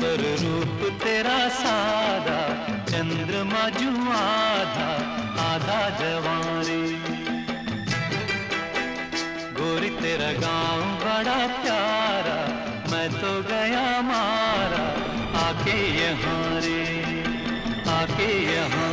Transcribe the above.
पर रूप तेरा सादा, चंद्रमा जू आधा आधा जवारे। गोरी तेरा गांव बड़ा प्यारा, मैं तो गया मारा आके यहाँ रे, आके यहाँ